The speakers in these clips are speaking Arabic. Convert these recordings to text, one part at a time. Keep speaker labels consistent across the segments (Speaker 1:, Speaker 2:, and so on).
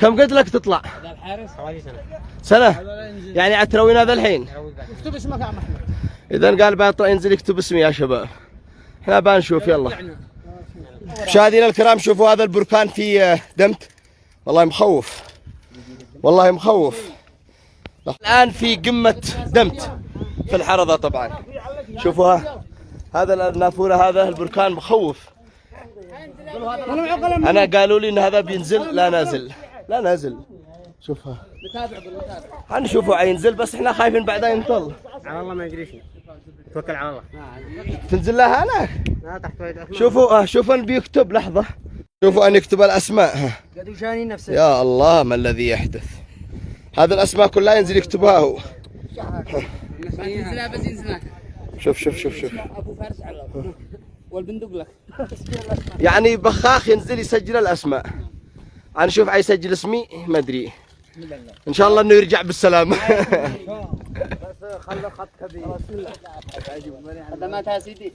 Speaker 1: كم قد لك تطلع؟
Speaker 2: هذا الحارس حوالي
Speaker 1: سنة؟ يعني عتروين هذا الحين؟
Speaker 2: اكتب اسمك يا عم احمد.
Speaker 1: إذا قال بيطلع ينزل يكتب اسمي يا شباب. احنا بنشوف يلا. مشاهدينا الكرام شوفوا هذا البركان في دمت. والله مخوف. والله مخوف. الآن في قمة دمت في الحرضة طبعا. شوفوها. هذا النافورة هذا البركان مخوف. أنا قالوا لي إن هذا بينزل لا نازل. لا نازل. شوفها. هنشوفه عينزل بس احنا خايفين بعدين ينطل.
Speaker 2: على الله ما يجريش. توكل على الله.
Speaker 1: تنزل لها هناك.
Speaker 2: لا تحت وايد اسماء.
Speaker 1: شوفوا شوفوا أن بيكتب لحظة. شوفوا أن يكتب الأسماء.
Speaker 2: قاعد يشاني نفسه.
Speaker 1: يا الله ما الذي يحدث. هذه الأسماء كلها ينزل يكتبها هو.
Speaker 2: ينزلها بس ينزلها.
Speaker 1: شوف شوف شوف شوف.
Speaker 2: ابو فارس على والبندق لك.
Speaker 1: يعني بخاخ ينزل يسجل الأسماء. أنا شوف عايز يسجل اسمي ما أدري. إن شاء الله إنه يرجع بالسلامة.
Speaker 2: بس خلى خط كبير. خدماتها سيدي.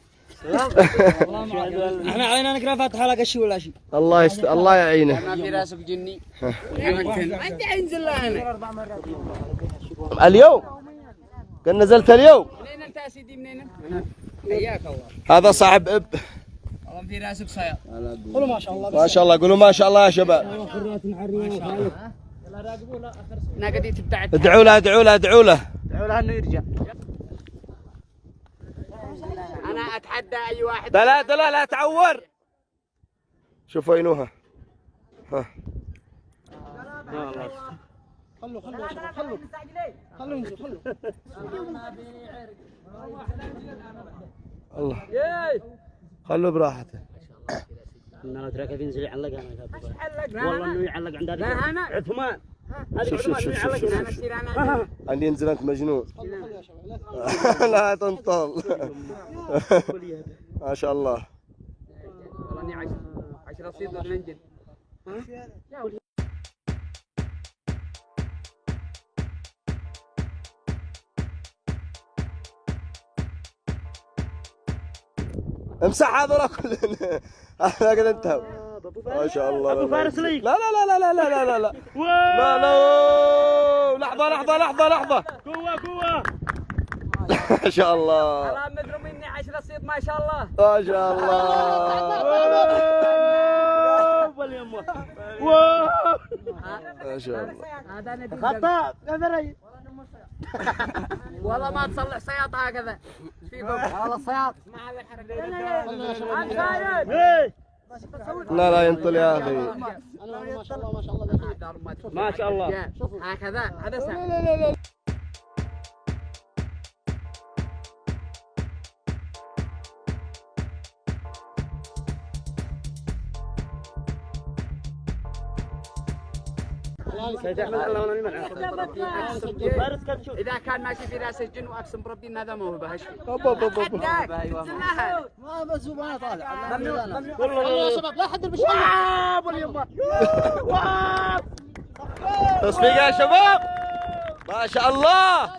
Speaker 2: احنا علينا نقرا فاتحه لا قشي ولا شيء.
Speaker 1: الله يعينه.
Speaker 2: ما في راسك جني. انت انزل هنا.
Speaker 1: اليوم قد نزلت اليوم.
Speaker 2: منين انت يا سيدي منين؟ حياك الله.
Speaker 1: هذا صاحب اب.
Speaker 2: والله في راسك صياد. قولوا ما شاء الله.
Speaker 1: ما شاء الله قولوا ما شاء الله يا شباب.
Speaker 2: ناقدي تبتعد.
Speaker 1: ادعوا له ادعوا له ادعوا له.
Speaker 2: ادعوا له انه يرجع. انا اتحدى اي واحد.
Speaker 1: لا تعور. شوفوا عينوها. ها.
Speaker 2: خلوا ينزل خلوا.
Speaker 1: الله. خلوا براحته.
Speaker 2: انا تراك بينزل يعلق انا. والله انه يعلق عند هذا. لا انا عثمان.
Speaker 1: شوف عندي ينزل انت مجنون. لا تنطل. ما شاء الله.
Speaker 2: والله اني 10 صيد ننجل.
Speaker 1: امسح هذول كلهم. هذا قد انتهوا. ما شاء الله.
Speaker 2: ابو فارس لي.
Speaker 1: لا لا لحظة.
Speaker 2: قوة.
Speaker 1: ما شاء الله.
Speaker 2: والله مدروا مني 10 صيد ما شاء الله.
Speaker 1: ما شاء الله. ما شاء الله.
Speaker 2: هذا نبي
Speaker 1: خطأ.
Speaker 2: والله ما تصلح سياط هكذا. فيكم والله سياط.
Speaker 1: لا ينطل يا اخي.
Speaker 2: ما شاء الله. هكذا هذا سهل. إذا كان ماشي في راس الجن وأقسم بربي إن هذا موهبة هشفي.
Speaker 3: ما بس ما طالع.
Speaker 2: والله يا شباب لا حد بالشيء.
Speaker 1: تصفيق يا شباب. ما شاء الله.